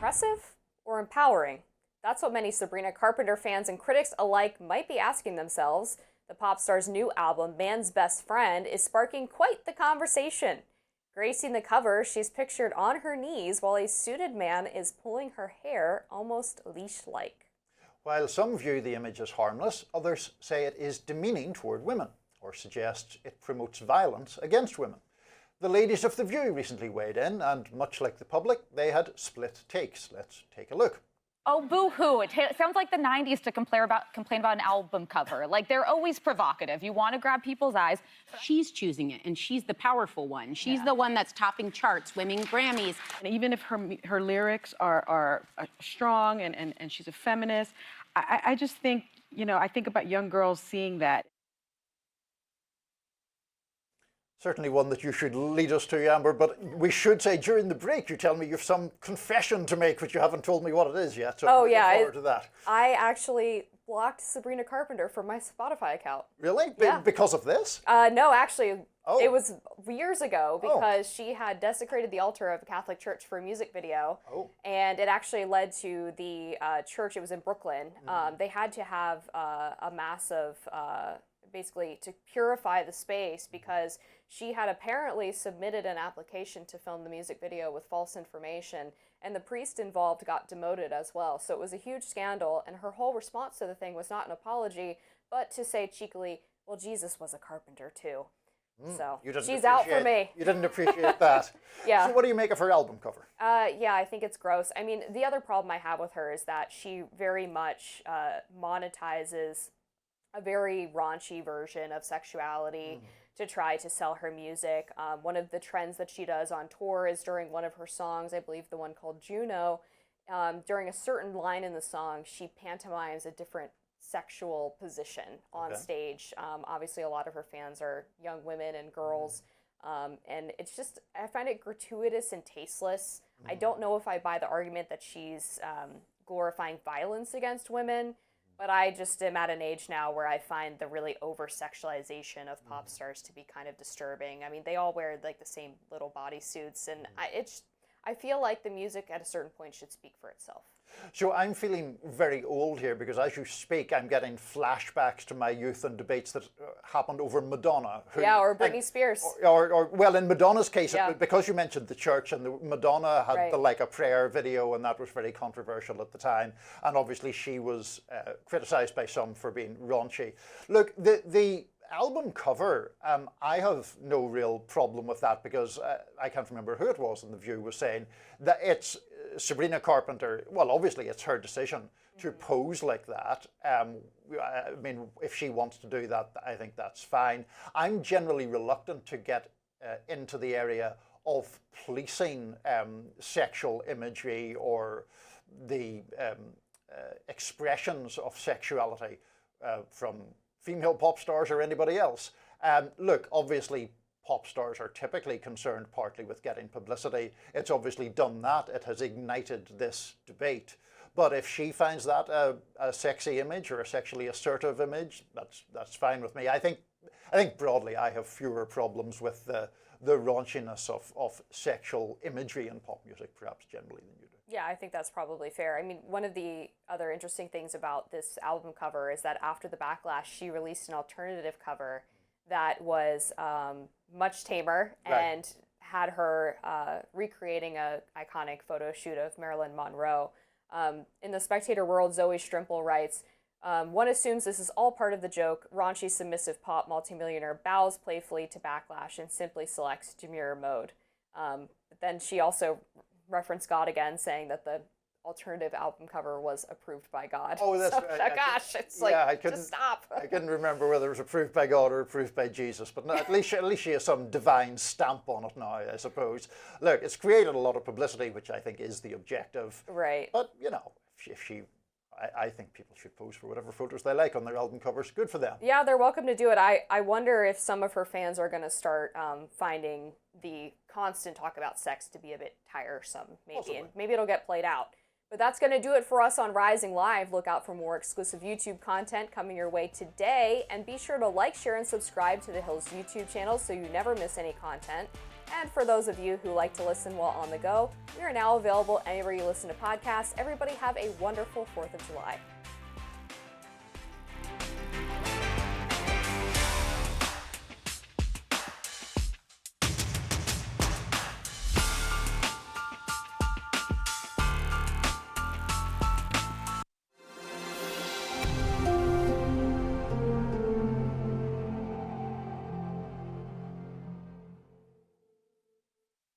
impressive or empowering? That's what many Sabrina Carpenter fans and critics alike might be asking themselves. The pop star's new album, Man's Best Friend, is sparking quite the conversation. Gracing the cover, she's pictured on her knees while a suited man is pulling her hair almost leash-like. While some view the image as harmless, others say it is demeaning toward women, or suggest it promotes violence against women. The ladies of The View recently weighed in, and much like the public, they had split takes. Let's take a look. Oh, boo-hoo. It sounds like the 90s to complain about an album cover. Like, they're always provocative. You want to grab people's eyes. She's choosing it, and she's the powerful one. She's the one that's topping charts, winning Grammys. And even if her lyrics are strong and she's a feminist, I just think, I think about young girls seeing that. Certainly one that you should lead us to, Amber, but we should say during the break you tell me you have some confession to make, but you haven't told me what it is yet, so look forward to that. I actually blocked Sabrina Carpenter from my Spotify account. Really? Yeah. Because of this? No, actually, it was years ago because she had desecrated the altar of a Catholic church for a music video, and it actually led to the church. It was in Brooklyn. They had to have a massive, basically to purify the space because she had apparently submitted an application to film the music video with false information, and the priest involved got demoted as well. So it was a huge scandal, and her whole response to the thing was not an apology, but to say cheekily, well, Jesus was a carpenter too. So she's out for me. You didn't appreciate that. Yeah. So what do you make of her album cover? Yeah, I think it's gross. I mean, the other problem I have with her is that she very much monetizes a very raunchy version of sexuality to try to sell her music. One of the trends that she does on tour is during one of her songs, I believe the one called Juno, during a certain line in the song, she pantomimes a different sexual position on stage. Obviously, a lot of her fans are young women and girls, and it's just, I find it gratuitous and tasteless. I don't know if I buy the argument that she's glorifying violence against women, but I just am at an age now where I find the really over-sexualization of pop stars to be kind of disturbing. I mean, they all wear like the same little bodysuits, and I feel like the music at a certain point should speak for itself. So I'm feeling very old here because as you speak, I'm getting flashbacks to my youth and debates that happened over Madonna. Or Britney Spears. Or well, in Madonna's case, because you mentioned the church, and Madonna had the Like a Prayer video, and that was very controversial at the time. And obviously she was criticized by some for being raunchy. Look, the album cover, I have no real problem with that because I can't remember who it was in The View was saying that it's Sabrina Carpenter, well, obviously it's her decision to pose like that. I mean, if she wants to do that, I think that's fine. I'm generally reluctant to get into the area of policing sexual imagery or the expressions of sexuality from female pop stars or anybody else. Look, obviously, pop stars are typically concerned partly with getting publicity. It's obviously done that. It has ignited this debate. But if she finds that a sexy image or a sexually assertive image, that's fine with me. I think broadly I have fewer problems with the raunchiness of sexual imagery in pop music, perhaps generally, than you do. Yeah, I think that's probably fair. I mean, one of the other interesting things about this album cover is that after the backlash, she released an alternative cover that was much tamer and had her recreating a iconic photo shoot of Marilyn Monroe. In the Spectator world, Zoe Strimple writes, one assumes this is all part of the joke. Raunchy, submissive pop multimillionaire bows playfully to backlash and simply selects demure mode. But then she also referenced God again, saying that the alternative album cover was approved by God. Oh, that's right. Gosh, it's just stop. I couldn't remember whether it was approved by God or approved by Jesus, but at least she has some divine stamp on it now, I suppose. Look, it's created a lot of publicity, which I think is the objective. Right. But, you know, if she I think people should pose for whatever photos they like on their album covers. Good for them. Yeah, they're welcome to do it. I wonder if some of her fans are going to start finding the constant talk about sex to be a bit tiresome, maybe. Possibly. And maybe it'll get played out. But that's going to do it for us on Rising Live. Look out for more exclusive YouTube content coming your way today. And be sure to like, share, and subscribe to The Hill's YouTube channel so you never miss any content. And for those of you who like to listen while on the go, we are now available anywhere you listen to podcasts. Everybody have a wonderful 4th of July.